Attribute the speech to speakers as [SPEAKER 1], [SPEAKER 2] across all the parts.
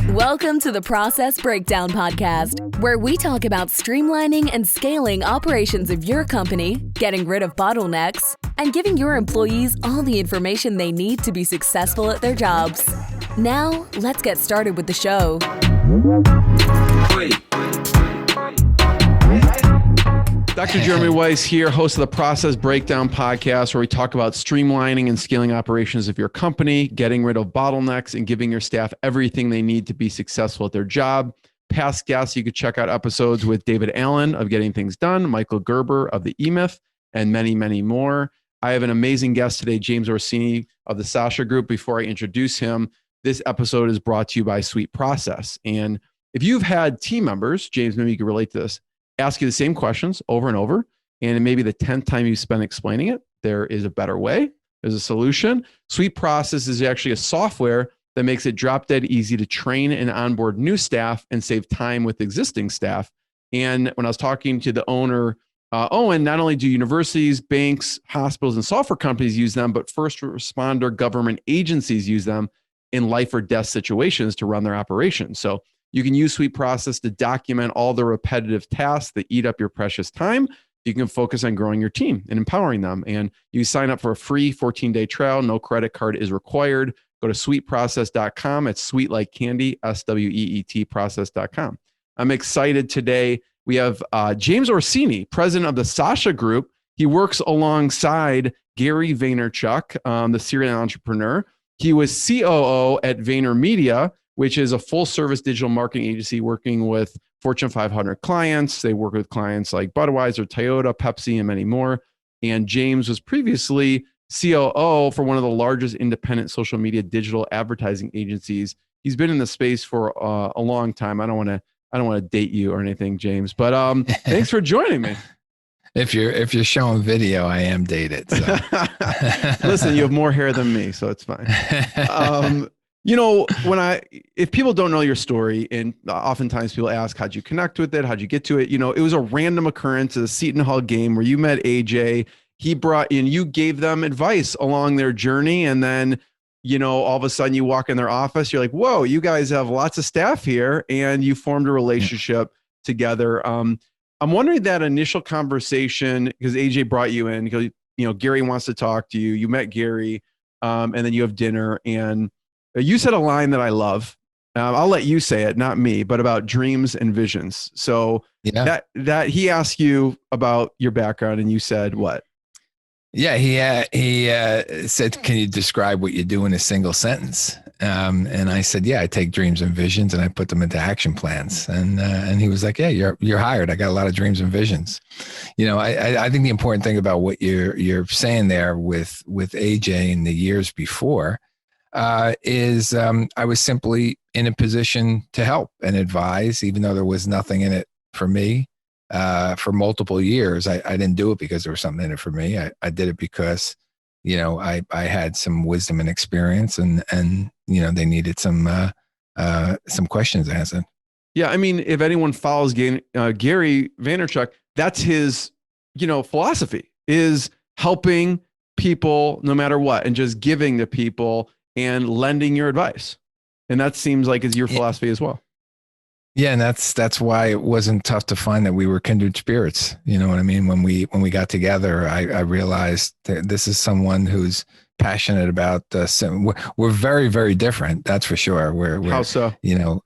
[SPEAKER 1] Welcome to the Process Breakdown Podcast, where we talk about streamlining and scaling operations of your company, getting rid of bottlenecks, and giving your employees all the information they need to be successful at their jobs. Now, let's get started with the show.
[SPEAKER 2] Dr. Jeremy Weiss here, host of the Process Breakdown Podcast, where we talk about streamlining and scaling operations of your company, getting rid of bottlenecks, and giving your staff everything they need to be successful at their job. Past guests, you could check out episodes with David Allen of Getting Things Done, Michael Gerber of The E-Myth, and many, many more. I have an amazing guest today, James Orsini of the Sasha Group. Before I introduce him, this episode is brought to you by Sweet Process. And if you've had team members, James, maybe you can relate to this, ask you the same questions over and over, and maybe the 10th time you spend explaining it, there is a better way. There's a solution. Sweet Process is actually a software that makes it drop dead easy to train and onboard new staff and save time with existing staff. And when I was talking to the owner, Owen, not only do universities, banks, hospitals, and software companies use them, but first responder government agencies use them in life or death situations to run their operations. So you can use Sweet Process to document all the repetitive tasks that eat up your precious time. You can focus on growing your team and empowering them. And you sign up for a free 14-day trial. No credit card is required. Go to sweetprocess.com. It's sweet like candy, SWEET process.com. I'm excited today. We have James Orsini, president of the Sasha Group. He works alongside Gary Vaynerchuk, the serial entrepreneur. He was COO at VaynerMedia, which is a full-service digital marketing agency working with Fortune 500 clients. They work with clients like Budweiser, Toyota, Pepsi, and many more. And James was previously COO for one of the largest independent social media digital advertising agencies. He's been in the space for a long time. I don't want to date you or anything, James, but thanks for joining me.
[SPEAKER 3] If you're showing video, I am dated. So.
[SPEAKER 2] Listen, you have more hair than me, so it's fine. You know, if people don't know your story, and oftentimes people ask, how'd you connect with it? How'd you get to it? You know, it was a random occurrence at a Seton Hall game where you met AJ. He brought in, you gave them advice along their journey. And then, you know, all of a sudden you walk in their office, you're like, whoa, you guys have lots of staff here. And you formed a relationship together. I'm wondering that initial conversation, because AJ brought you in, because, you know, Gary wants to talk to you. You met Gary, and then you have dinner, and you said a line that I love. I'll let you say it, not me, but about dreams and visions. So yeah. that he asked you about your background, and you said what?
[SPEAKER 3] Yeah, he said, "Can you describe what you do in a single sentence?" And I said, "Yeah, I take dreams and visions and I put them into action plans." And he was like, "Yeah, you're hired. I got a lot of dreams and visions." You know, I think the important thing about what you're saying there with AJ in the years before. Is I was simply in a position to help and advise, even though there was nothing in it for me for multiple years. I didn't do it because there was something in it for me. I did it because, you know, I had some wisdom and experience, and you know, they needed some questions answered.
[SPEAKER 2] Yeah, I mean, if anyone follows Gary Vaynerchuk, that's his, you know, philosophy is helping people no matter what, and just giving to people and lending your advice. And that seems like is your philosophy as well.
[SPEAKER 3] Yeah. And that's why it wasn't tough to find that we were kindred spirits. You know what I mean? When we got together, I realized that this is someone who's passionate about, we're very, very different. That's for sure. We're
[SPEAKER 2] how so?
[SPEAKER 3] You know,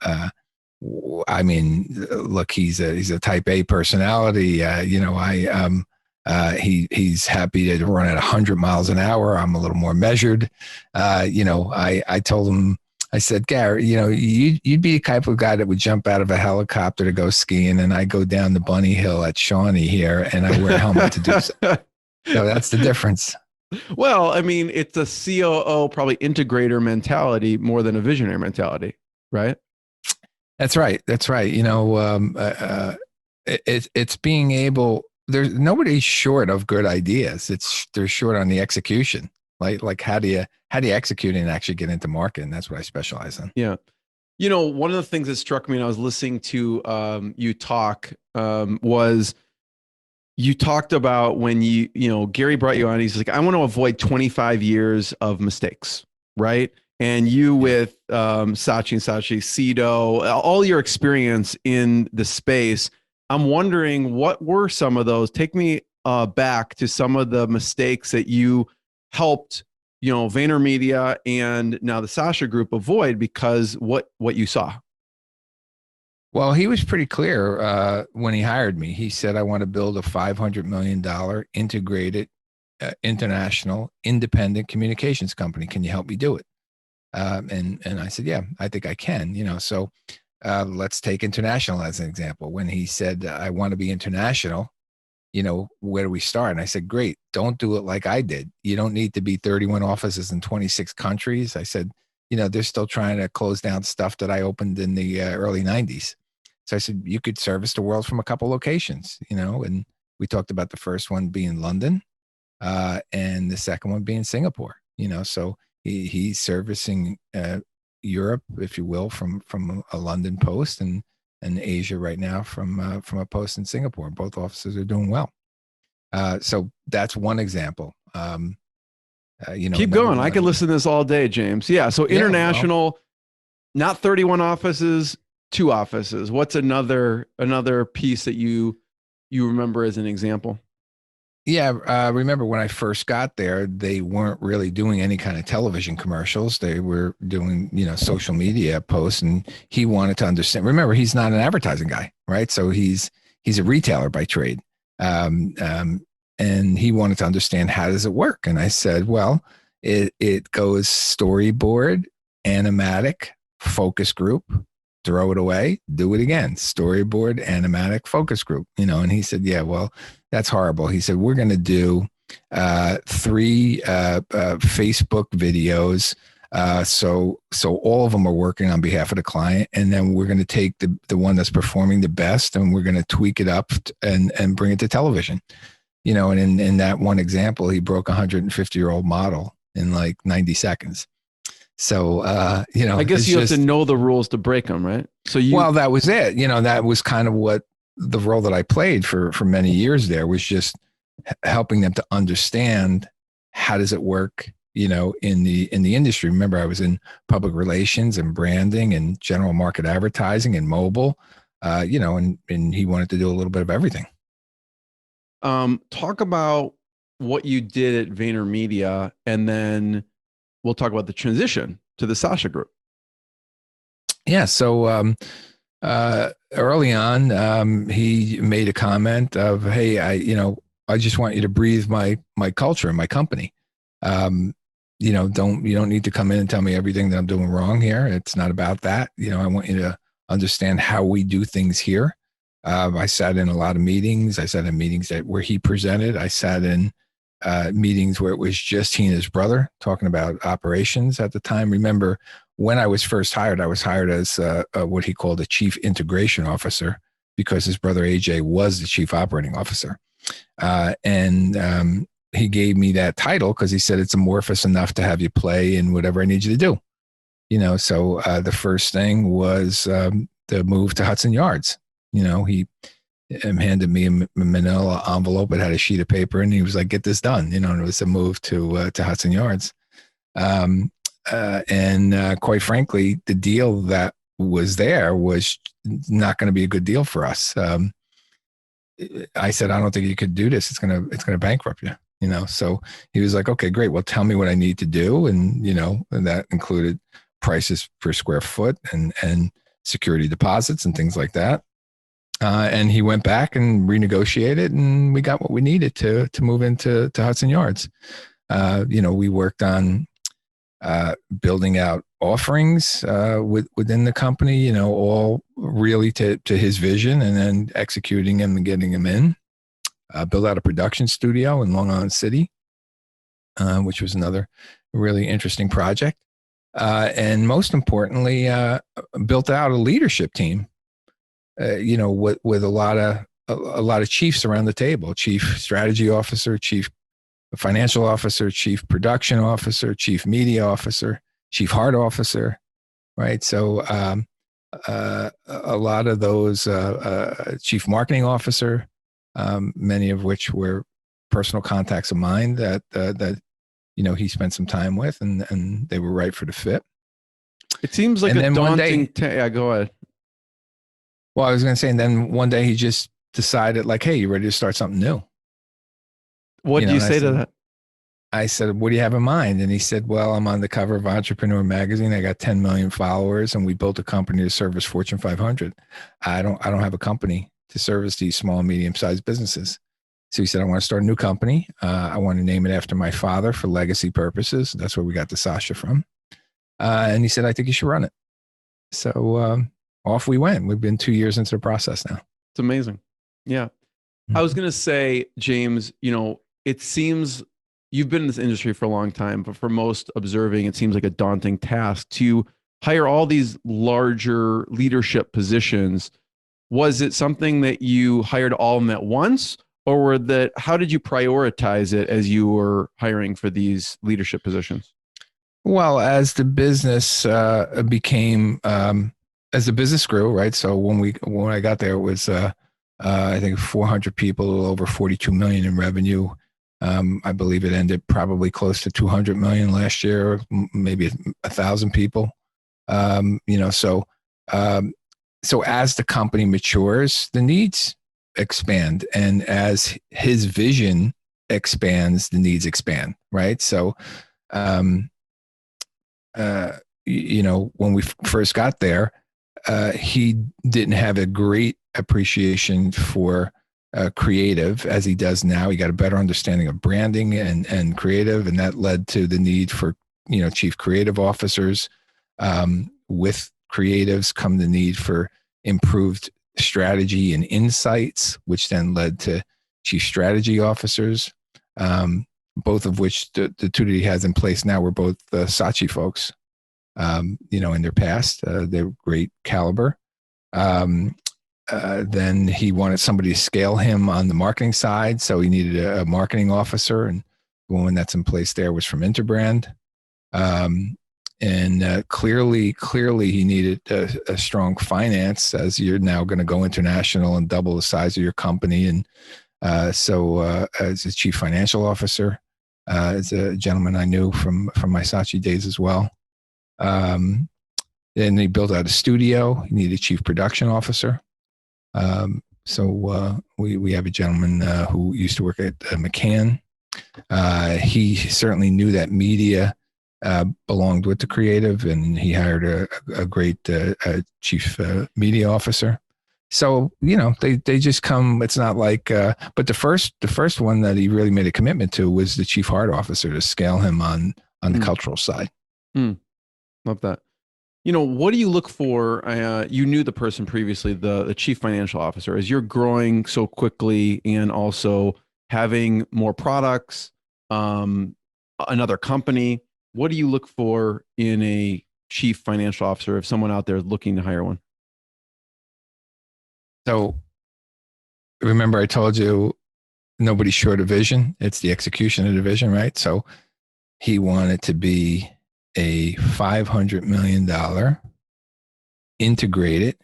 [SPEAKER 3] I mean, look, he's a type A personality. You know, he's happy to run at 100 miles an hour. I'm a little more measured. You know, I told him, I said, "Gary, you know, you'd be the type of guy that would jump out of a helicopter to go skiing, and I go down the bunny hill at Shawnee here, and I wear a helmet to do so." So that's the difference.
[SPEAKER 2] Well, I mean, it's a COO, probably integrator mentality more than a visionary mentality, right?
[SPEAKER 3] That's right. That's right. You know, it's being able. There's nobody's short of good ideas. They're short on the execution. Like how do you execute and actually get into market? And that's what I specialize in.
[SPEAKER 2] Yeah. You know, one of the things that struck me when I was listening to you talk was You talked about when Gary brought you on, he's like, I want to avoid 25 years of mistakes, right? And you with Saatchi and Saatchi, Cito, all your experience in the space, I'm wondering what were some of those? Take me back to some of the mistakes that you helped, VaynerMedia and now the Sasha Group avoid because what you saw.
[SPEAKER 3] Well, he was pretty clear when he hired me. He said, I want to build a $500 million integrated, international, independent communications company. Can you help me do it? And I said, yeah, I think I can. So let's take international as an example. When he said, I want to be international, where do we start? And I said, great, don't do it like I did. You don't need to be 31 offices in 26 countries. I said, they're still trying to close down stuff that I opened in the early 90s. So I said, you could service the world from a couple locations, and we talked about the first one being London and the second one being Singapore, so he's servicing Europe, if you will, from a London post and Asia right now from a post in Singapore. Both offices are doing well. So that's one example.
[SPEAKER 2] Keep going. I could listen to this all day, James. Yeah. So international, not 31 offices, 2 offices. What's another piece that you remember as an example?
[SPEAKER 3] Yeah. Remember when I first got there, they weren't really doing any kind of television commercials. They were doing, social media posts, and he wanted to understand. Remember, he's not an advertising guy, right? So he's a retailer by trade. And he wanted to understand, how does it work? And I said, well, it goes storyboard, animatic, focus group, throw it away, do it again. Storyboard, animatic, focus group, and he said, yeah, well, that's horrible. He said, we're going to do 3 Facebook videos. So all of them are working on behalf of the client. And then we're going to take the one that's performing the best, and we're going to tweak it up and bring it to television. And in that one example, he broke a 150-year-old model in like 90 seconds. So,
[SPEAKER 2] I guess you have to know the rules to break them, right? So
[SPEAKER 3] well, that was it. That was kind of what the role that I played for many years there, was just helping them to understand, how does it work, in the industry. Remember, I was in public relations and branding and general market advertising and mobile, and he wanted to do a little bit of everything.
[SPEAKER 2] Talk about what you did at VaynerMedia, and then we'll talk about the transition to the Sasha Group.
[SPEAKER 3] Yeah. So early on, he made a comment of, hey, I just want you to breathe my culture in my company. You don't need to come in and tell me everything that I'm doing wrong here. It's not about that. I want you to understand how we do things here. I sat in a lot of meetings. I sat in meetings where he presented. I sat in meetings where it was just he and his brother talking about operations at the time. Remember, when I was first hired, I was hired as what he called a chief integration officer, because his brother AJ was the chief operating officer. And he gave me that title because he said it's amorphous enough to have you play in whatever I need you to do. So the first thing was the move to Hudson Yards. He handed me a manila envelope. It had a sheet of paper, and he was like, get this done. And it was a move to Hudson Yards. And quite frankly, the deal that was there was not going to be a good deal for us. I said, I don't think you could do this. It's going to bankrupt you, So he was like, okay, great. Well, tell me what I need to do. And, and that included prices per square foot and security deposits and things like that. And he went back and renegotiated, and we got what we needed to move into Hudson Yards. We worked on building out offerings within the company, all really to his vision, and then executing them and getting them in. Build out a production studio in Long Island City, which was another really interesting project. And most importantly, built out a leadership team. With a lot of chiefs around the table: chief strategy officer, chief financial officer, chief production officer, chief media officer, chief heart officer, right? So a lot of those chief marketing officer. many of which were personal contacts of mine that he spent some time with, and they were right for the fit.
[SPEAKER 2] It seems like
[SPEAKER 3] and
[SPEAKER 2] a
[SPEAKER 3] then
[SPEAKER 2] daunting. Yeah, go ahead.
[SPEAKER 3] Well, I was going to say, and then one day he just decided, like, "Hey, you ready to start something new?"
[SPEAKER 2] What do you say to that?
[SPEAKER 3] I said, "What do you have in mind?" And he said, "Well, I'm on the cover of Entrepreneur Magazine. I got 10 million followers, and we built a company to service Fortune 500. I don't have a company to service these small and medium-sized businesses." So he said, "I want to start a new company. I want to name it after my father for legacy purposes." That's where we got the Sasha from. And he said, "I think you should run it." So off we went. We've been 2 years into the process now.
[SPEAKER 2] It's amazing. Yeah.
[SPEAKER 3] Mm-hmm.
[SPEAKER 2] I was going to say, James, it seems you've been in this industry for a long time, but for most observing, it seems like a daunting task to hire all these larger leadership positions. Was it something that you hired all of them at once, or how did you prioritize it as you were hiring for these leadership positions?
[SPEAKER 3] Well, as the business became, as the business grew, right? So when I got there, it was I think 400 people, over 42 million in revenue. I believe it ended probably close to 200 million last year, maybe 1,000 people. So as the company matures, the needs expand, and as his vision expands, the needs expand, right? So, when we first got there, he didn't have a great appreciation for creative as he does now. He got a better understanding of branding and creative, and that led to the need for chief creative officers. With creatives come the need for improved strategy and insights, which then led to chief strategy officers, both of which the two that he has in place now were both Saatchi folks. In their past, they're great caliber. Then he wanted somebody to scale him on the marketing side, so he needed a marketing officer, and the one that's in place there was from Interbrand. Clearly he needed a strong finance, as you're now going to go international and double the size of your company. And so as a chief financial officer, as a gentleman I knew from my Saatchi days as well. And he built out a studio. He needed a chief production officer. So we have a gentleman who used to work at McCann. He certainly knew that media belonged with the creative, and he hired a great chief media officer. So they just come. It's not like, but the first one that he really made a commitment to was the chief heart officer, to scale him on the cultural side.
[SPEAKER 2] Love that. What do you look for? You knew the person previously, the chief financial officer. As you're growing so quickly and also having more products, another company, what do you look for in a chief financial officer if someone out there is looking to hire one?
[SPEAKER 3] So remember I told you nobody's short of vision. It's the execution of the vision, right? So he wanted to be a $500 million integrated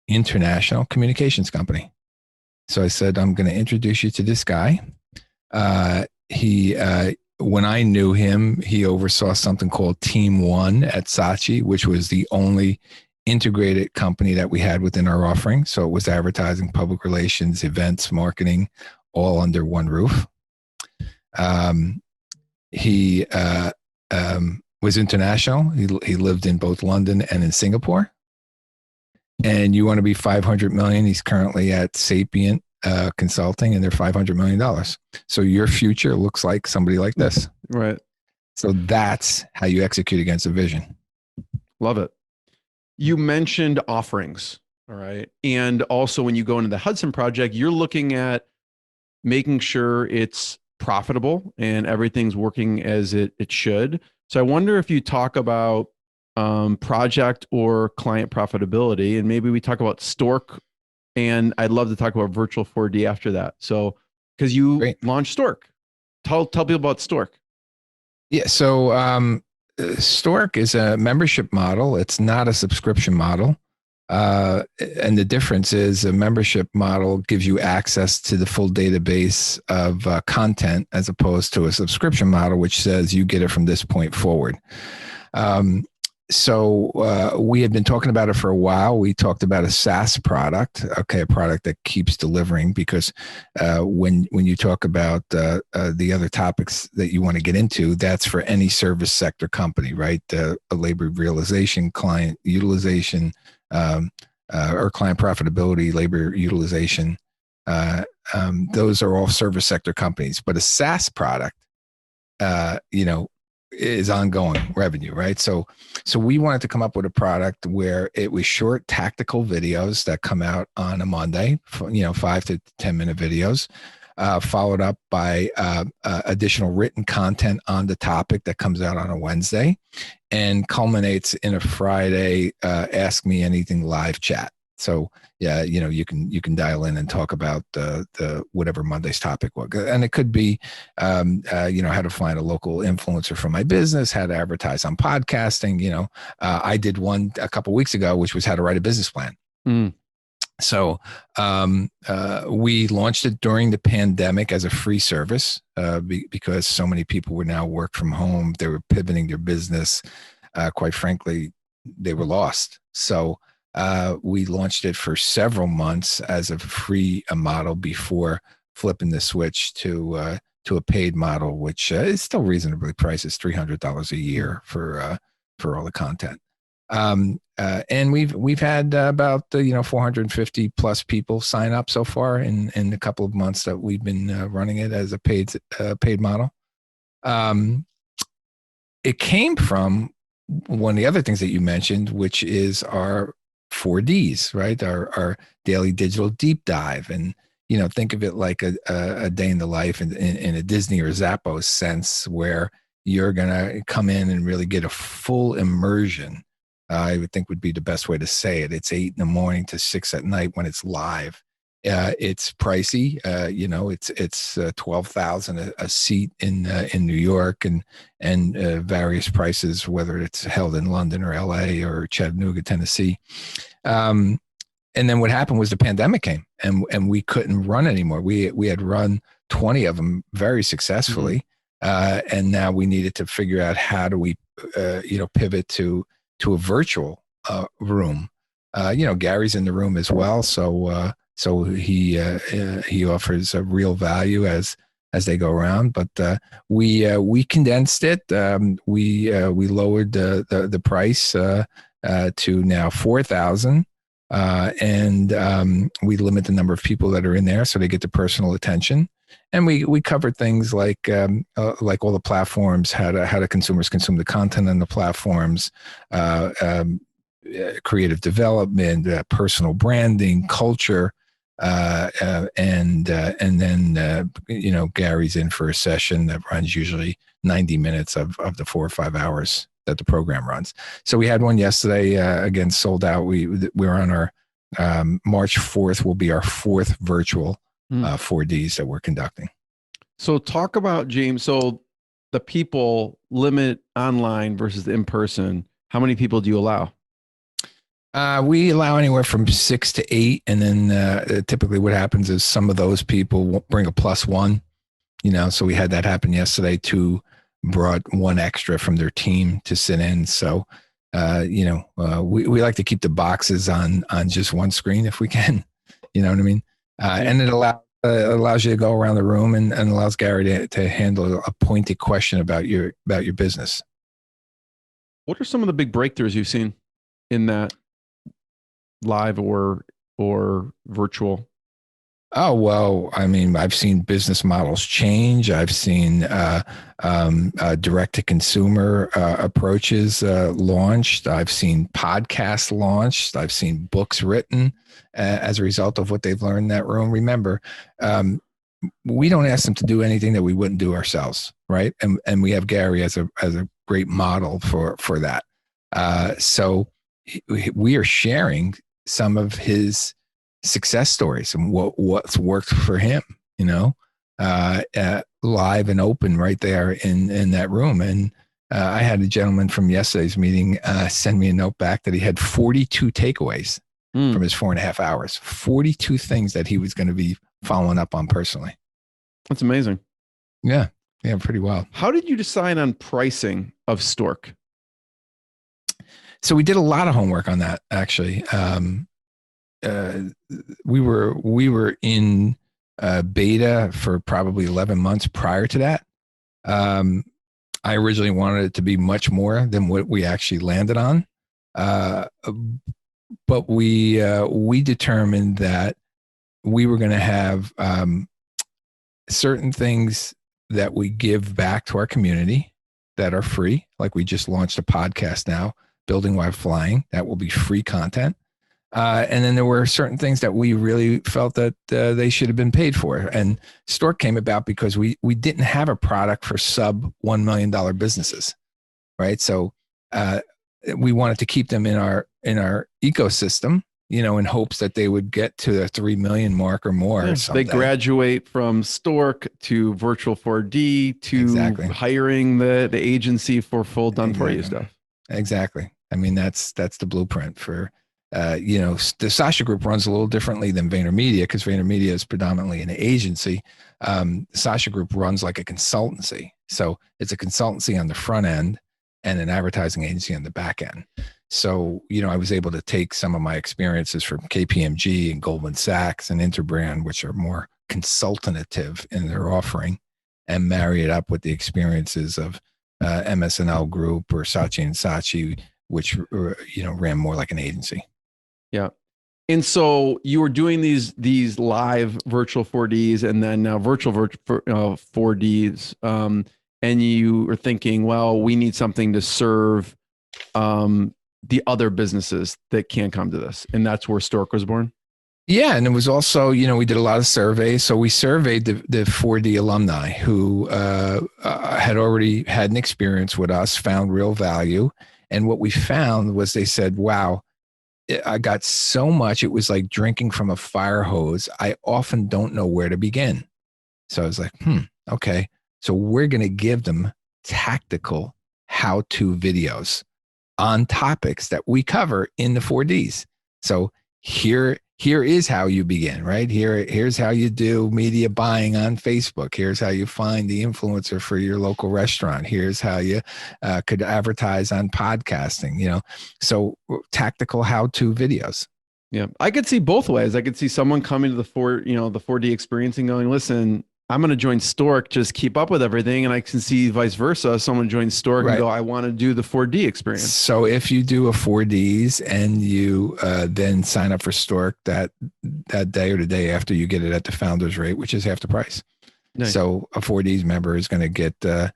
[SPEAKER 3] international communications company. So I said, I'm going to introduce you to this guy. When I knew him, he oversaw something called Team One at Saatchi, which was the only integrated company that we had within our offering. So it was advertising, public relations, events, marketing, all under one roof. He was international. He lived in both London and in Singapore. And you want to be 500 million. He's currently at Sapient Consulting, and they're $500 million. So your future looks like somebody like this.
[SPEAKER 2] Right.
[SPEAKER 3] So that's how you execute against a vision.
[SPEAKER 2] Love it. You mentioned offerings. All right. And also when you go into the Hudson Project, you're looking at making sure it's profitable and everything's working as it should. So I wonder if you talk about project or client profitability, and maybe we talk about Stork, and I'd love to talk about virtual 4D after that. So, because you launched Stork, tell people about Stork.
[SPEAKER 3] Yeah. So Stork is a membership model. It's not a subscription model. And the difference is a membership model gives you access to the full database of content as opposed to a subscription model, which says you get it from this point forward. So we had been talking about it for a while. We talked about a SaaS product, a product that keeps delivering, because when you talk about the other topics that you want to get into, that's for any service sector company, right? Labor realization, client utilization, or client profitability, labor utilization. Those are all service sector companies. But a SaaS product, is ongoing revenue, right? So we wanted to come up with a product where it was short tactical videos that come out on a Monday, 5 to 10 minute videos, followed up by additional written content on the topic that comes out on a Wednesday, and culminates in a Friday Ask Me Anything live chat. So yeah, you can dial in and talk about the whatever Monday's topic was, and it could be, how to find a local influencer for my business, how to advertise on podcasting. I did one a couple of weeks ago, which was how to write a business plan. Mm. So we launched it during the pandemic as a free service because so many people were now work from home. They were pivoting their business. Quite frankly, they were lost. So we launched it for several months as a free model before flipping the switch to a paid model, which is still reasonably priced. It's $300 a year for all the content. And we've had about 450 plus people sign up so far in a couple of months that we've been running it as a paid model. It came from one of the other things that you mentioned, which is our 4Ds, right? Our daily digital deep dive. And, think of it like a day in the life in a Disney or Zappos sense, where you're going to come in and really get a full immersion. I would think would be the best way to say it. It's 8 a.m. to 6 p.m. when it's live. It's pricey. It's $12,000 a seat in New York, and various prices, whether it's held in London or LA or Chattanooga, Tennessee. And then what happened was the pandemic came, and we couldn't run anymore. We had run 20 of them very successfully, and now we needed to figure out how do we pivot to a virtual room. Gary's in the room as well, so he offers a real value as they go around. But we condensed it. We lowered the price to now $4,000, and we limit the number of people that are in there so they get the personal attention. And we covered things like all the platforms, how do consumers consume the content on the platforms, creative development, personal branding, culture, and then Gary's in for a session that runs usually 90 minutes of the 4 or 5 hours that the program runs. So we had one yesterday, again, sold out. We're on our March 4th will be our 4th virtual 4Ds that we're conducting.
[SPEAKER 2] So talk about, James, so the people limit online versus the in-person. How many people do you allow?
[SPEAKER 3] We allow anywhere from 6 to 8. And then typically what happens is some of those people bring a +1, so we had that happen yesterday. 2 brought 1 extra from their team to sit in. So, we like to keep the boxes on just one screen if we can, you know what I mean? And it allows you to go around the room and allows Gary to handle a pointed question about your business.
[SPEAKER 2] What are some of the big breakthroughs you've seen in that live or virtual?
[SPEAKER 3] Oh, well, I mean, I've seen business models change. I've seen direct to consumer approaches launched. I've seen podcasts launched. I've seen books written as a result of what they've learned in that room. Remember, we don't ask them to do anything that we wouldn't do ourselves, right? And we have Gary as a great model for that. So we are sharing some of his success stories and what's worked for him, live and open right there in that room. And I had a gentleman from yesterday's meeting send me a note back that he had 42 takeaways from his 4.5 hours. 42 things that he was going to be following up on personally.
[SPEAKER 2] That's amazing.
[SPEAKER 3] Yeah. Yeah. Pretty wild.
[SPEAKER 2] How did you decide on pricing of Stork?
[SPEAKER 3] So we did a lot of homework on that, actually. We were in beta for probably 11 months prior to that. I originally wanted it to be much more than what we actually landed on. But we determined that we were going to have certain things that we give back to our community that are free. Like we just launched a podcast now, Building While Flying. That will be free content. And then there were certain things that we really felt that they should have been paid for. And Stork came about because we didn't have a product for sub $1 million businesses, right? So we wanted to keep them in our ecosystem, in hopes that they would get to the 3 million mark or more.
[SPEAKER 2] Yeah,
[SPEAKER 3] someday.
[SPEAKER 2] They graduate from Stork to virtual 4D to hiring the agency for full done for you stuff.
[SPEAKER 3] Exactly. I mean, that's the blueprint for, the Sasha Group runs a little differently than VaynerMedia because VaynerMedia is predominantly an agency. The Sasha Group runs like a consultancy. So it's a consultancy on the front end and an advertising agency on the back end. So, I was able to take some of my experiences from KPMG and Goldman Sachs and Interbrand, which are more consultative in their offering, and marry it up with the experiences of MS&L Group or Saatchi & Saatchi, which, ran more like an agency.
[SPEAKER 2] Yeah. And so you were doing these live virtual 4Ds and then now virtual 4Ds. And you were thinking, well, we need something to serve the other businesses that can't come to this. And that's where Stork was born.
[SPEAKER 3] Yeah. And it was also, we did a lot of surveys. So we surveyed the 4D alumni who had already had an experience with us, found real value. And what we found was they said, wow, I got so much. It was like drinking from a fire hose. I often don't know where to begin. So I was like, okay. So we're going to give them tactical how-to videos on topics that we cover in the 4Ds. So here is how you begin, right? Here's how you do media buying on Facebook. Here's how you find the influencer for your local restaurant. Here's how you could advertise on podcasting, so tactical how-to videos.
[SPEAKER 2] Yeah. I could see both ways. I could see someone coming to the 4D experience and going, listen, I'm going to join Stork, just keep up with everything. And I can see vice versa. Someone joins Stork and go, I want to do the 4D experience.
[SPEAKER 3] So if you do a 4Ds and you then sign up for Stork that day or the day after, you get it at the founder's rate, which is half the price. Nice. So a 4Ds member is going to get a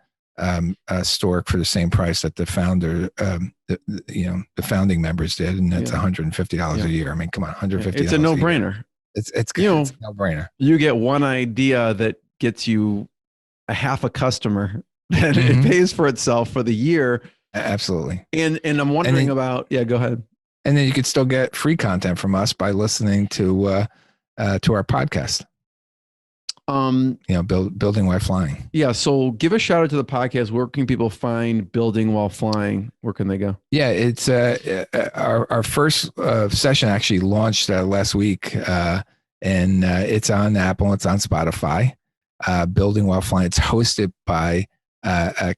[SPEAKER 3] Stork for the same price that the founder, the founding members did. And that's $150 a year. I mean, come on, $150.
[SPEAKER 2] It's a no-brainer.
[SPEAKER 3] It's a no-brainer.
[SPEAKER 2] You get one idea that gets you a half a customer, and it pays for itself for the year.
[SPEAKER 3] Absolutely.
[SPEAKER 2] And I'm wondering about, go ahead.
[SPEAKER 3] And then you could still get free content from us by listening to our podcast. Building While Flying.
[SPEAKER 2] Yeah. So give a shout out to the podcast. Where can people find Building While Flying? Where can they go? Yeah,
[SPEAKER 3] it's our first session actually launched last week, and it's on Apple. It's on Spotify. Building While Flying. It's hosted by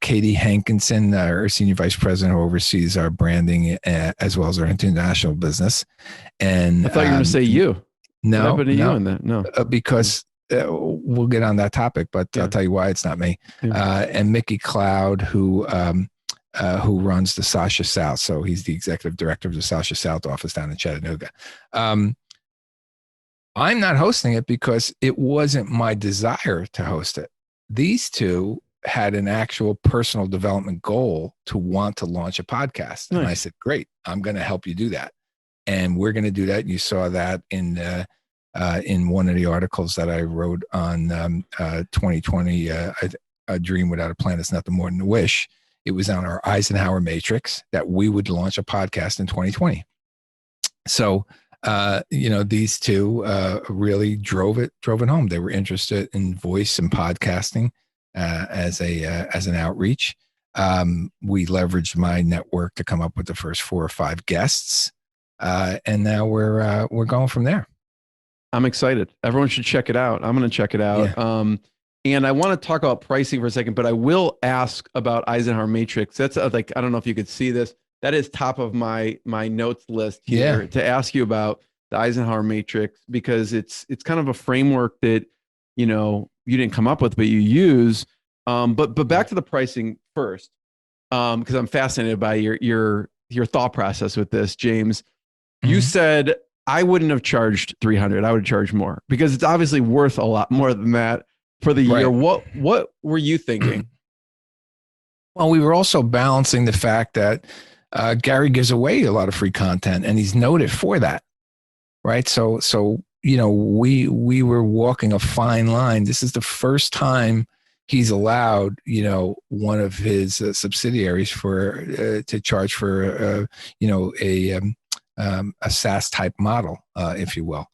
[SPEAKER 3] Katie Hankinson, our senior vice president, who oversees our branding as well as our international business. And
[SPEAKER 2] I thought you were going to say you.
[SPEAKER 3] No,
[SPEAKER 2] what happened to you in that? No,
[SPEAKER 3] because. We'll get on that topic, but I'll tell you why it's not me. And Mickey Cloud, who runs the Sasha South. So he's the executive director of the Sasha South office down in Chattanooga. I'm not hosting it because it wasn't my desire to host it. These two had an actual personal development goal to want to launch a podcast. And I said, great, I'm going to help you do that. And we're going to do that. You saw that in one of the articles that I wrote on 2020, A Dream Without a Plan is Nothing More Than a Wish. It was on our Eisenhower Matrix that we would launch a podcast in 2020. So, these two really drove it home. They were interested in voice and podcasting as an outreach. We leveraged my network to come up with the first 4 or 5 guests. And now we're going from there.
[SPEAKER 2] I'm excited. Everyone should check it out. I'm going to check it out.
[SPEAKER 3] Yeah.
[SPEAKER 2] And I want to talk about pricing for a second, but I will ask about Eisenhower Matrix. That's like, I don't know if you could see this. That is top of my notes list here to ask you about the Eisenhower Matrix, because it's kind of a framework that, you know, you didn't come up with, but you use. But back to the pricing first, because I'm fascinated by your thought process with this, James. You said I wouldn't have charged 300. I would have charged more because it's obviously worth a lot more than that for the year. What were you thinking?
[SPEAKER 3] Well, we were also balancing the fact that Gary gives away a lot of free content, and he's noted for that, right? So you know, we were walking a fine line. This is the first time he's allowed, you know, one of his subsidiaries to charge for you know, a SaaS type model, if you will.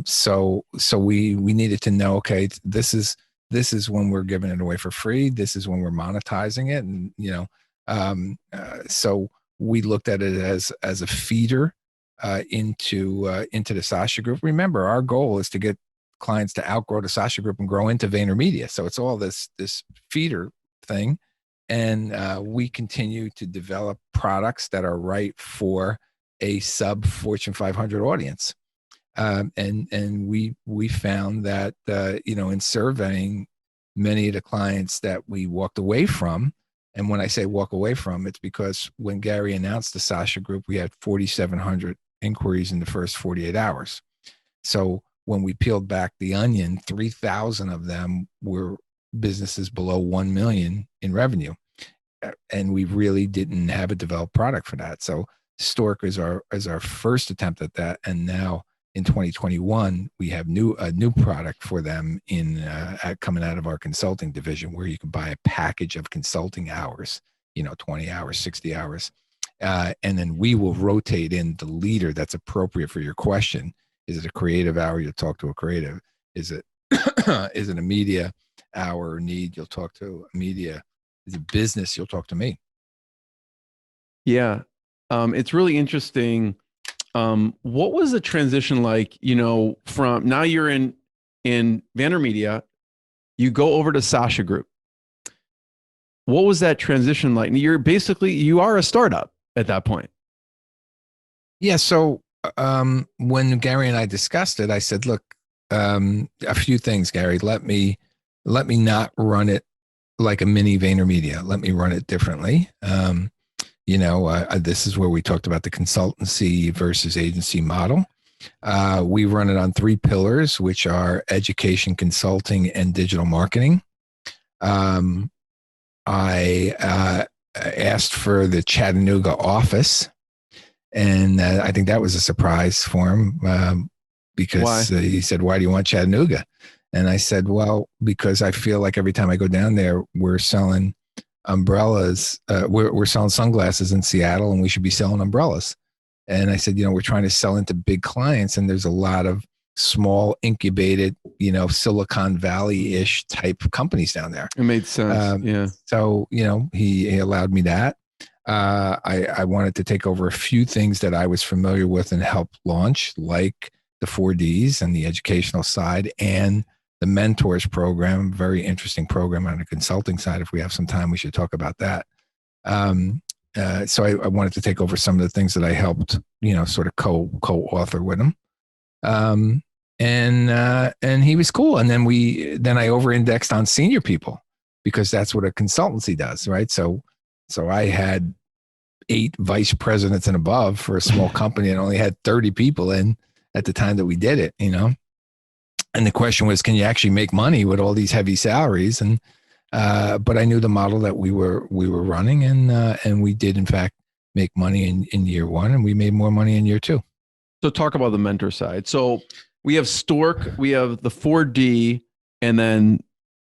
[SPEAKER 3] So we needed to know, okay, this is when we're giving it away for free. This is when we're monetizing it. And, you know, so we looked at it as a feeder, into the Sasha Group. Remember, our goal is to get clients to outgrow the Sasha Group and grow into VaynerMedia. So it's all this feeder thing. And, we continue to develop products that are right for a sub Fortune 500 audience. And we found that, you know, in surveying many of the clients that we walked away from, and when I say walk away from, it's because when Gary announced the Sasha Group, we had 4,700 inquiries in the first 48 hours. So when we peeled back the onion, 3,000 of them were businesses below 1 million in revenue. And we really didn't have a developed product for that. So Stork is our first attempt at that. And now in 2021, we have a new product for them coming out of our consulting division, where you can buy a package of consulting hours, you know, 20 hours, 60 hours. And then we will rotate in the leader that's appropriate for your question. Is it a creative hour? You'll talk to a creative. Is it a media hour or need? You'll talk to a media. Is it business? You'll talk to me.
[SPEAKER 2] Yeah. It's really interesting. What was the transition like, you know, from now you're in VaynerMedia, you go over to Sasha Group. What was that transition like? You are a startup at that point.
[SPEAKER 3] Yeah. So, when Gary and I discussed it, I said, look, a few things, Gary, let me not run it like a mini VaynerMedia. Let me run it differently. You know, this is where we talked about the consultancy versus agency model. We run it on 3 pillars, which are education, consulting, and digital marketing. I asked for the Chattanooga office, and I think that was a surprise for him, because he said, "Why do you want Chattanooga?" And I said, "Well, because I feel like every time I go down there, we're selling umbrellas. We're selling sunglasses in Seattle, and we should be selling umbrellas." And I said, you know, we're trying to sell into big clients, and there's a lot of small incubated, you know, Silicon Valley-ish type companies down there.
[SPEAKER 2] It made sense. Yeah.
[SPEAKER 3] So, you know, he allowed me that. I wanted to take over a few things that I was familiar with and help launch, like the 4Ds and the educational side, and the mentors program, very interesting program on the consulting side. If we have some time, we should talk about that. So I wanted to take over some of the things that I helped, you know, sort of co-author with him. And he was cool. And then I over-indexed on senior people, because that's what a consultancy does, right? So I had 8 vice presidents and above for a small company, and only had 30 people in at the time that we did it, you know? And the question was, can you actually make money with all these heavy salaries? And, but I knew the model that we were running, and we did in fact make money in year 1, and we made more money in year 2.
[SPEAKER 2] So talk about the mentor side. So we have Stork, we have the 4D, and then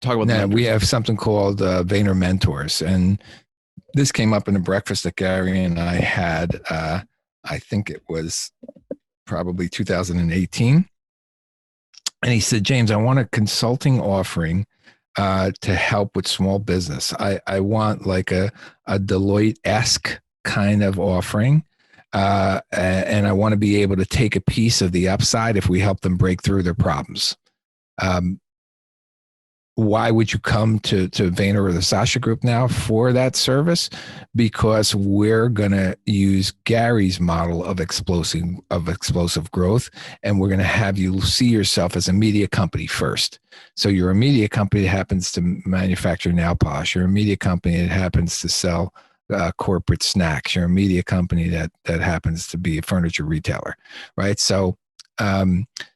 [SPEAKER 2] talk about the
[SPEAKER 3] we have something called Vayner Mentors. And this came up in a breakfast that Gary and I had, I think it was probably 2018. And he said, James, I want a consulting offering to help with small business. I want like a Deloitte-esque kind of offering And I want to be able to take a piece of the upside if we help them break through their problems. Why would you come to Vayner or the Sasha Group now for that service? Because we're going to use Gary's model of explosive growth, and we're going to have you see yourself as a media company first. So you're a media company that happens to manufacture nail polish. You're a media company that happens to sell corporate snacks. You're a media company that happens to be a furniture retailer, right?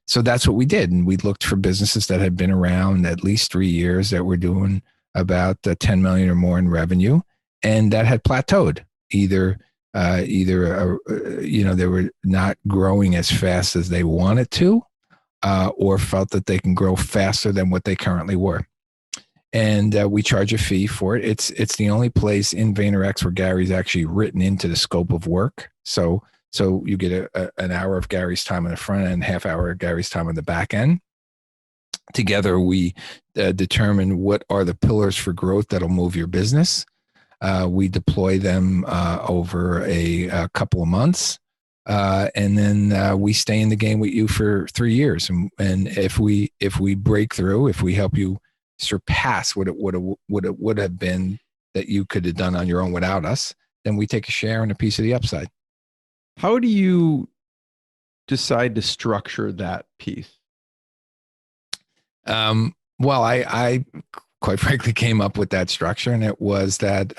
[SPEAKER 3] So that's what we did. And we looked for businesses that had been around at least 3 years that were doing about 10 million or more in revenue, and that had plateaued. Either they were not growing as fast as they wanted to, or felt that they can grow faster than what they currently were. And we charge a fee for it. It's the only place in VaynerX where Gary's actually written into the scope of work. So you get an hour of Gary's time on the front end, half hour of Gary's time on the back end. Together, we determine what are the pillars for growth that'll move your business. We deploy them over a couple of months. And then we stay in the game with you for 3 years. And if we break through, if we help you surpass what it would have been that you could have done on your own without us, then we take a share and a piece of the upside.
[SPEAKER 2] How do you decide to structure that piece?
[SPEAKER 3] Well, I quite frankly came up with that structure, and it was that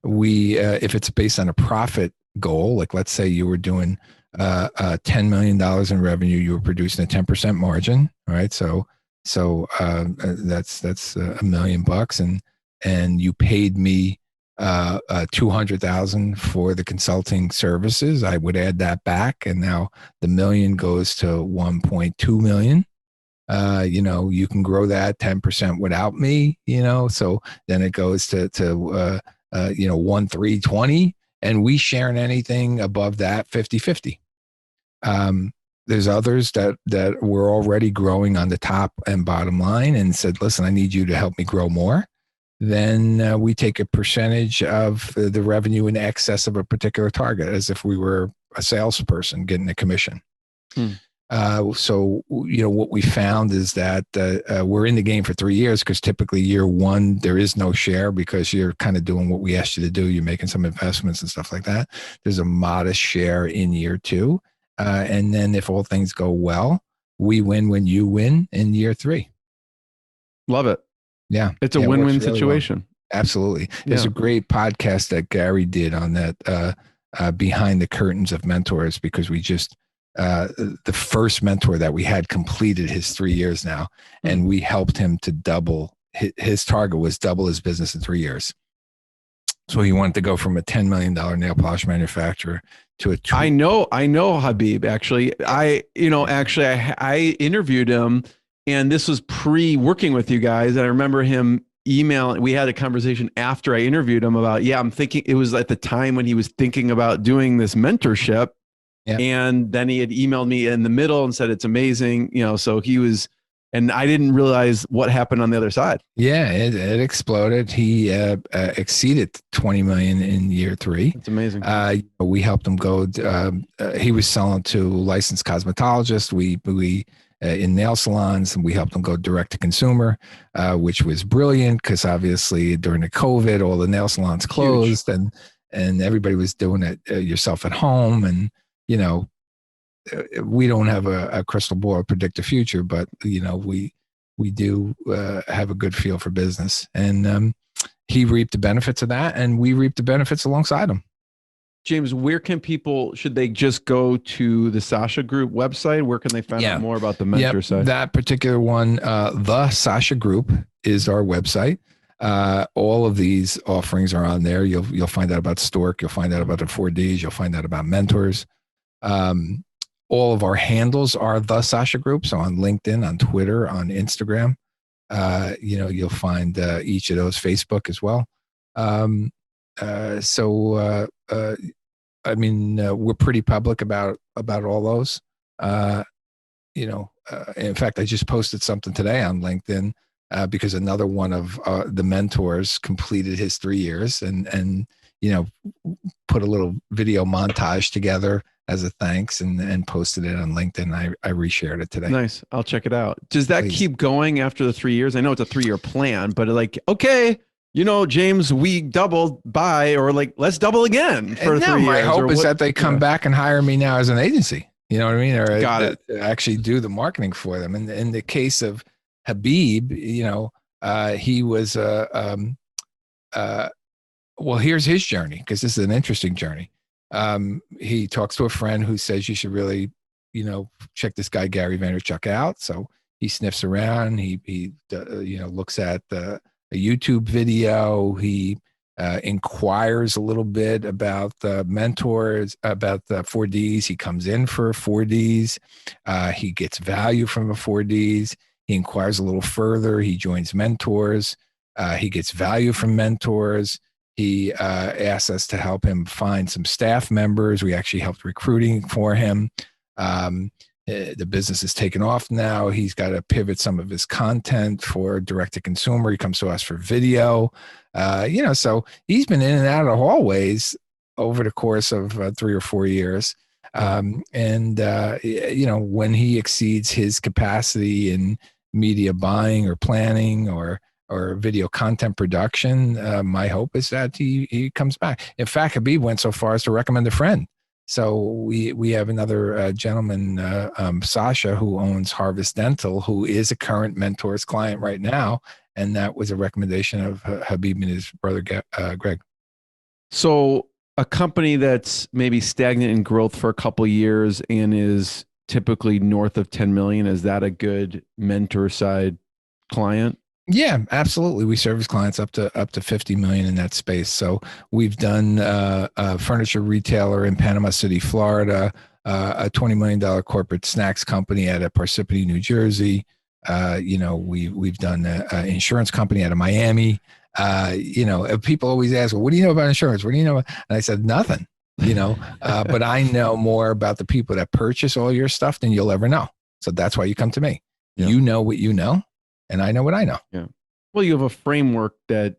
[SPEAKER 3] if it's based on a profit goal, like let's say you were doing $10 million in revenue, you were producing a 10% margin, right? So that's $1 million, and you paid me $200,000 for the consulting services. I would add that back, and now the $1 million goes to $1.2 million. You can grow that 10% without me, so then it goes to 1,320, and we share in anything above that 50-50. There's others that were already growing on the top and bottom line and said, listen, I need you to help me grow more. Then we take a percentage of the revenue in excess of a particular target, as if we were a salesperson getting a commission. So what we found is that we're in the game for 3 years, because typically year one, there is no share because you're kind of doing what we asked you to do. You're making some investments and stuff like that. There's a modest share in year two. And then if all things go well, we win when you win in year three.
[SPEAKER 2] Love it.
[SPEAKER 3] Yeah.
[SPEAKER 2] It's a win-win really situation.
[SPEAKER 3] Well. Absolutely. There's a great podcast that Gary did on that behind the curtains of mentors, because we just, the first mentor that we had completed his 3 years now, and we helped him to double. His target was double his business in 3 years. So he wanted to go from a $10 million nail polish manufacturer to a
[SPEAKER 2] I know Habib, actually. I interviewed him, and this was pre-working with you guys. And I remember him emailing. We had a conversation after I interviewed him about, I'm thinking, it was at the time when he was thinking about doing this mentorship. Yeah. And then he had emailed me in the middle and said, it's amazing. So he was, and I didn't realize what happened on the other side.
[SPEAKER 3] Yeah, it exploded. He exceeded 20 million in year three.
[SPEAKER 2] That's amazing.
[SPEAKER 3] We helped him go. He was selling to licensed cosmetologists. We in nail salons, and we helped him go direct to consumer, which was brilliant, because obviously during the COVID, all the nail salons closed. Huge. and everybody was doing it yourself at home. And we don't have a crystal ball to predict the future, but we do have a good feel for business, and he reaped the benefits of that, and we reaped the benefits alongside him.
[SPEAKER 2] James, where can people, should they just go to the Sasha Group website? Where can they find out more about the mentor side?
[SPEAKER 3] That particular one, the Sasha Group is our website. All of these offerings are on there. You'll find out about Stork. You'll find out about the 4Ds. You'll find out about mentors. All of our handles are the Sasha Group. So on LinkedIn, on Twitter, on Instagram, you'll find each of those, Facebook as well. We're pretty public about all those. In fact, I just posted something today on LinkedIn because another one of the mentors completed his 3 years, and put a little video montage together as a thanks and posted it on LinkedIn. I reshared it today.
[SPEAKER 2] Nice. I'll check it out. Does that keep going after the 3 years? I know it's a 3-year plan, but like, okay, James, we doubled by, or like, let's double again for 3 years.
[SPEAKER 3] My hope is that they come back and hire me now as an agency. You know what I mean? Or
[SPEAKER 2] Got it.
[SPEAKER 3] Actually do the marketing for them. And in the case of Habib, he was, well, here's his journey, because this is an interesting journey. He talks to a friend who says you should really, check this guy, Gary Vaynerchuk, out. So he sniffs around. He looks at a YouTube video. He inquires a little bit about the mentors, about the 4Ds. He comes in for 4Ds. He gets value from the 4Ds. He inquires a little further. He joins mentors. He gets value from mentors. He asked us to help him find some staff members. We actually helped recruiting for him. The business is taken off now. He's got to pivot some of his content for direct to consumer. He comes to us for video. So he's been in and out of the hallways over the course of 3 or 4 years. When he exceeds his capacity in media buying or planning or video content production, my hope is that he comes back. In fact, Habib went so far as to recommend a friend. So we have another gentleman, Sasha, who owns Harvest Dental, who is a current Mentors client right now. And that was a recommendation of Habib and his brother, Greg.
[SPEAKER 2] So a company that's maybe stagnant in growth for a couple of years and is typically north of 10 million, is that a good mentor side client?
[SPEAKER 3] Yeah, absolutely. We service clients up to 50 million in that space. So we've done a furniture retailer in Panama City, Florida, a $20 million corporate snacks company out of Parsippany, New Jersey. We've done an insurance company out of Miami. People always ask, well, what do you know about insurance? What do you know? And I said, nothing, but I know more about the people that purchase all your stuff than you'll ever know. So that's why you come to me. Yeah. You know what you know. And I know what I know.
[SPEAKER 2] Yeah. Well, you have a framework that,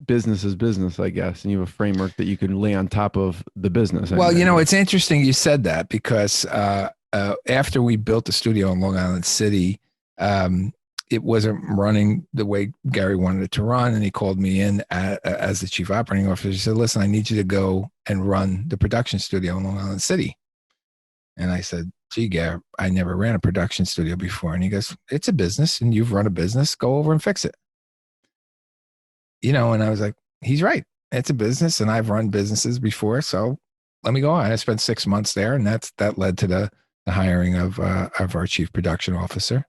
[SPEAKER 2] business is business, I guess. And you have a framework that you can lay on top of the business.
[SPEAKER 3] Well, it's interesting you said that, because after we built the studio in Long Island City, it wasn't running the way Gary wanted it to run. And he called me in as the chief operating officer. He said, listen, I need you to go and run the production studio in Long Island City. And I said, gee, Gary, I never ran a production studio before. And he goes, it's a business and you've run a business, go over and fix it. And I was like, he's right. It's a business and I've run businesses before. So let me go on. I spent 6 months there, and that led to the hiring of our chief production officer.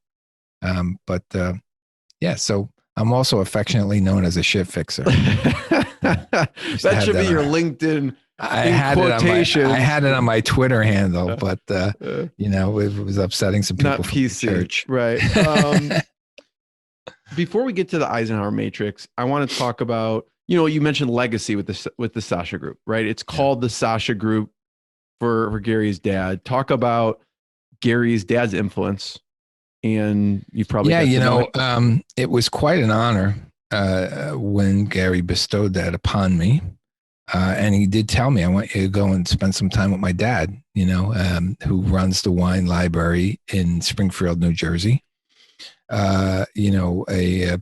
[SPEAKER 3] So I'm also affectionately known as a shit fixer.
[SPEAKER 2] That should be your LinkedIn.
[SPEAKER 3] I had it on my Twitter handle, but it was upsetting some people from the church.
[SPEAKER 2] Right. Before we get to the Eisenhower Matrix, I want to talk about, you mentioned legacy with the Sasha Group, right? It's called the Sasha Group for Gary's dad. Talk about Gary's dad's influence, and you probably
[SPEAKER 3] it was quite an honor when Gary bestowed that upon me. And he did tell me, I want you to go and spend some time with my dad, who runs the wine library in Springfield, New Jersey. A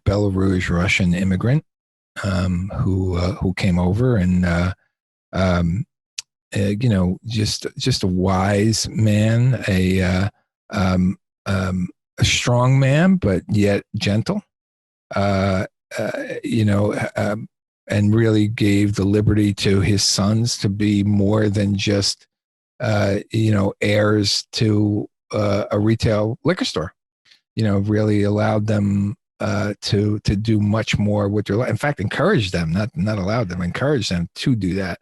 [SPEAKER 3] Belarus Russian immigrant who came over and, just a wise man, a strong man, but yet gentle, and really gave the liberty to his sons to be more than just, heirs to a retail liquor store. Really allowed them to do much more with their life. In fact, encouraged them, not allowed them, encouraged them to do that.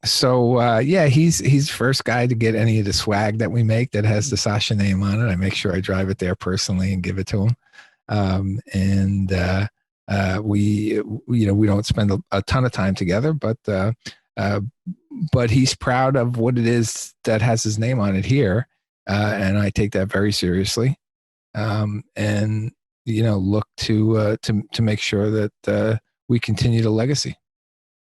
[SPEAKER 3] He's the first guy to get any of the swag that we make that has the Sasha name on it. I make sure I drive it there personally and give it to him. We don't spend a ton of time together, but he's proud of what it is that has his name on it here. And I take that very seriously. Look to make sure that we continue the legacy.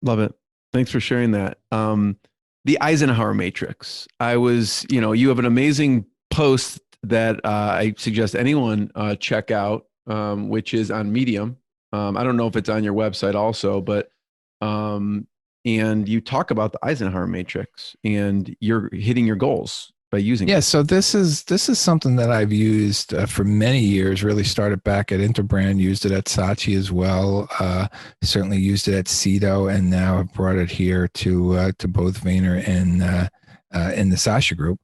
[SPEAKER 2] Love it. Thanks for sharing that. The Eisenhower Matrix. You have an amazing post that I suggest anyone check out, which is on Medium. I don't know if it's on your website also, but and you talk about the Eisenhower Matrix and you're hitting your goals by using
[SPEAKER 3] Yeah,
[SPEAKER 2] it.
[SPEAKER 3] so this is something that I've used for many years. Really started back at Interbrand, used it at Saatchi as well. Certainly used it at Cito, and now have brought it here to both Vayner and in the Sasha Group.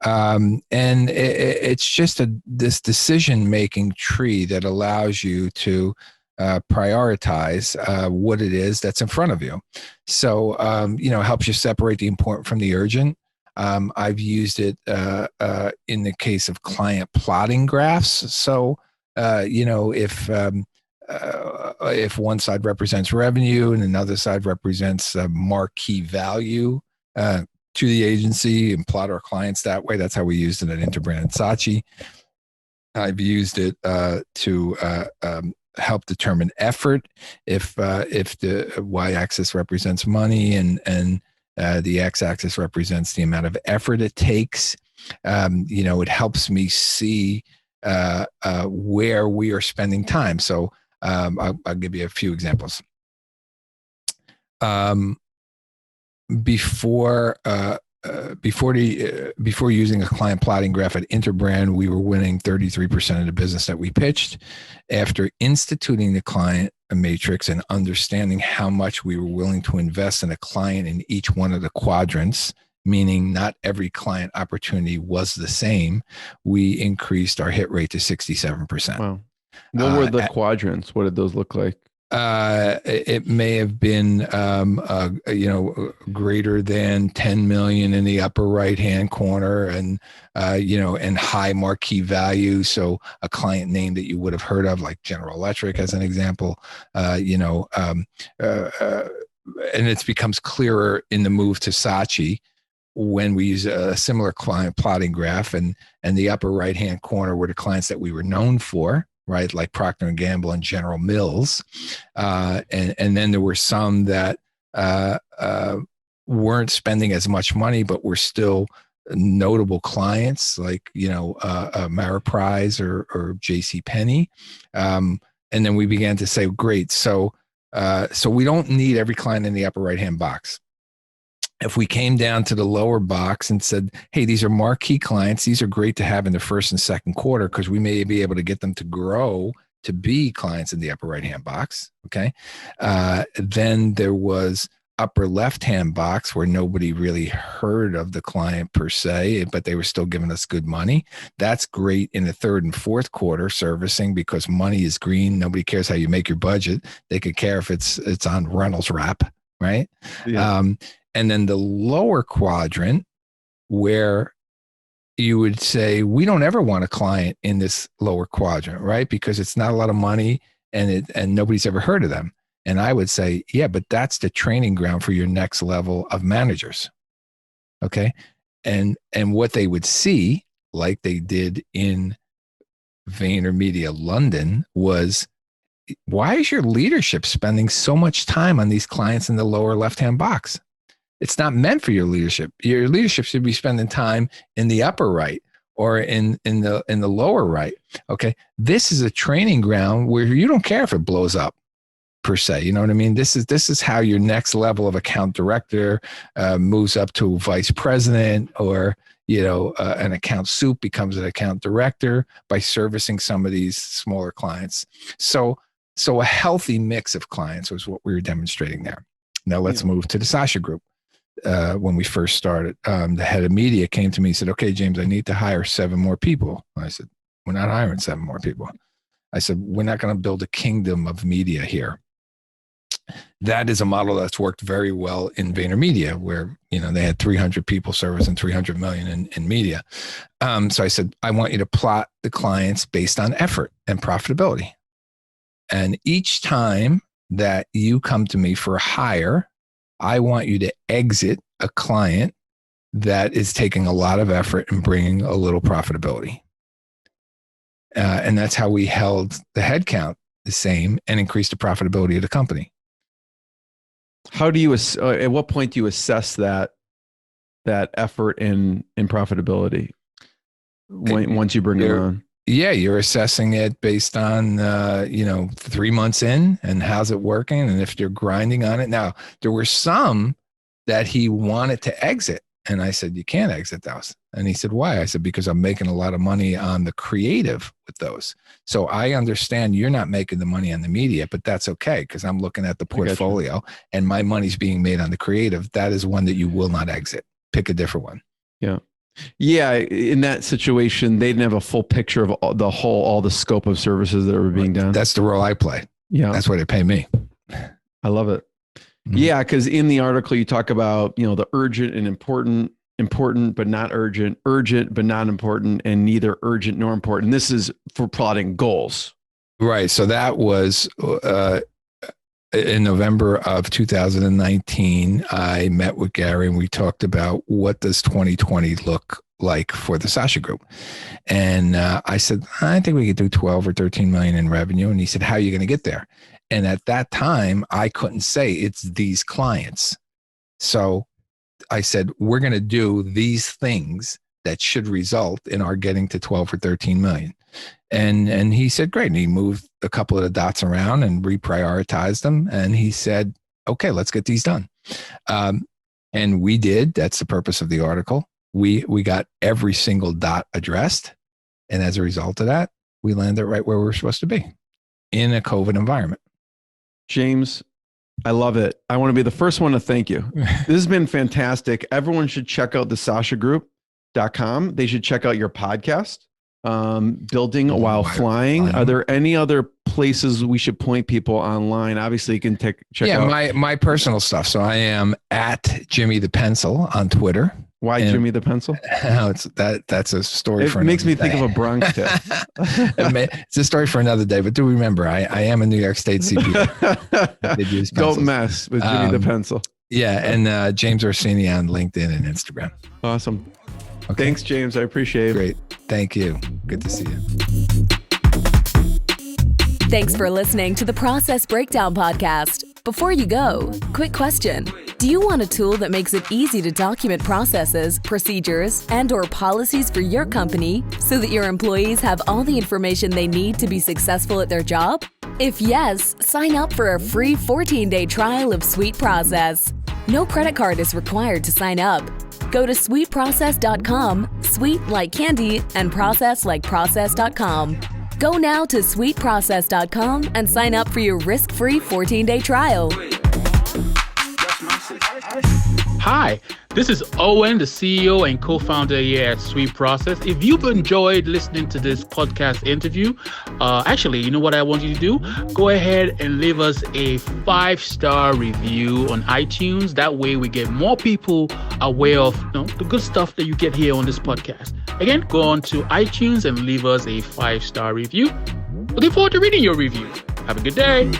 [SPEAKER 3] And it's just this decision making tree that allows you to prioritize what it is that's in front of you. So helps you separate the important from the urgent. I've used it in the case of client plotting graphs. So, if one side represents revenue and another side represents marquee value to the agency, and plot our clients that way. That's how we used it at Interbrand and Saatchi. I've used it to help determine effort. If the y-axis represents money and the x-axis represents the amount of effort it takes. It helps me see where we are spending time. So I'll give you a few examples. Before using a client plotting graph at Interbrand, we were winning 33% of the business that we pitched. After instituting the client matrix and understanding how much we were willing to invest in a client in each one of the quadrants, meaning not every client opportunity was the same, we increased our hit rate to 67%.
[SPEAKER 2] Wow. What were the quadrants? What did those look like?
[SPEAKER 3] It may have been, greater than 10 million in the upper right-hand corner, and high marquee value. So a client name that you would have heard of, like General Electric, as an example, and it becomes clearer in the move to Saatchi when we use a similar client plotting graph, and the upper right-hand corner were the clients that we were known for, right? Like Procter & Gamble and General Mills. And then there were some that weren't spending as much money, but were still notable clients, like, Ameriprise or JCPenney. And then we began to say, great. So we don't need every client in the upper right-hand box. If we came down to the lower box and said, hey, these are marquee clients, these are great to have in the first and second quarter because we may be able to get them to grow to be clients in the upper right-hand box, okay? Then there was upper left-hand box where nobody really heard of the client per se, but they were still giving us good money. That's great in the third and fourth quarter servicing because money is green. Nobody cares how you make your budget. They could care if it's on Reynolds Wrap, right? Yeah. And then the lower quadrant where you would say, we don't ever want a client in this lower quadrant, right? Because it's not a lot of money and nobody's ever heard of them. And I would say, yeah, but that's the training ground for your next level of managers. Okay. And what they would see, like they did in VaynerMedia London, was, why is your leadership spending so much time on these clients in the lower left-hand box? It's not meant for your leadership. Your leadership should be spending time in the upper right or in the lower right. Okay. This is a training ground where you don't care if it blows up per se. You know what I mean? This is how your next level of account director moves up to vice president, or, an account soup becomes an account director by servicing some of these smaller clients. So a healthy mix of clients was what we were demonstrating there. Now let's move to the Sasha Group. When we first started, the head of media came to me and said, okay, James, I need to hire 7 more people. I said, we're not hiring 7 more people. I said, we're not going to build a kingdom of media here. That is a model that's worked very well in VaynerMedia, where, they had 300 people servicing 300 million in media. So I said, I want you to plot the clients based on effort and profitability. And each time that you come to me for a hire, I want you to exit a client that is taking a lot of effort and bringing a little profitability. And that's how we held the headcount the same and increased the profitability of the company.
[SPEAKER 2] How do you, at what point do you assess that effort in profitability once you bring it on?
[SPEAKER 3] Yeah, you're assessing it based on, 3 months in and how's it working. And if you're grinding on it. Now, there were some that he wanted to exit. And I said, you can't exit those. And he said, why? I said, because I'm making a lot of money on the creative with those. So I understand you're not making the money on the media, but that's okay because I'm looking at the portfolio and my money's being made on the creative. That is one that you will not exit. Pick a different one.
[SPEAKER 2] Yeah. Yeah. In that situation, they didn't have a full picture of all the scope of services that were being done.
[SPEAKER 3] That's the role I play. Yeah. That's why they pay me.
[SPEAKER 2] I love it. Mm-hmm. Yeah. Cause in the article you talk about, the urgent and important, but not urgent, but not important, and neither urgent nor important. This is for plotting goals.
[SPEAKER 3] Right. So that was, in November of 2019, I met with Gary and we talked about what does 2020 look like for the Sasha Group. And I said, I think we could do 12 or 13 million in revenue. And he said, how are you going to get there? And at that time, I couldn't say it's these clients. So I said, we're going to do these things that should result in our getting to 12 or 13 million. And he said, great. And he moved a couple of the dots around and reprioritized them. And he said, okay, let's get these done. And we did. That's the purpose of the article. We got every single dot addressed. And as a result of that, we landed right where we're supposed to be in a COVID environment.
[SPEAKER 2] James, I love it. I want to be the first one to thank you. This has been fantastic. Everyone should check out the sashagroup.com. They should check out your podcast, Building While Flying. Are there any other places we should point people online? Obviously, you can check out.
[SPEAKER 3] my personal stuff. So I am at Jimmy the Pencil on Twitter.
[SPEAKER 2] Why Jimmy the Pencil?
[SPEAKER 3] That's a story for another day. It
[SPEAKER 2] makes me think of a Bronx tip.
[SPEAKER 3] It's a story for another day, but do remember, I am a New York State CPA.
[SPEAKER 2] Don't mess with Jimmy the Pencil.
[SPEAKER 3] Yeah, and James Orsini on LinkedIn and Instagram.
[SPEAKER 2] Awesome. Okay. Thanks, James. I appreciate it.
[SPEAKER 3] Great. Thank you. Good to see you.
[SPEAKER 1] Thanks for listening to the Process Breakdown Podcast. Before you go, quick question. Do you want a tool that makes it easy to document processes, procedures, and/or policies for your company so that your employees have all the information they need to be successful at their job? If yes, sign up for a free 14-day trial of Sweet Process. No credit card is required to sign up. Go to sweetprocess.com, sweet like candy, and process like process.com. Go now to sweetprocess.com and sign up for your risk-free 14-day trial.
[SPEAKER 4] Hi, this is Owen, the CEO and co-founder here at Sweet Process. If you've enjoyed listening to this podcast interview, actually, you know what I want you to do? Go ahead and leave us a 5-star review on iTunes. That way we get more people aware of the good stuff that you get here on this podcast. Again, go on to iTunes and leave us a 5-star review. Looking forward to reading your review. Have a good day.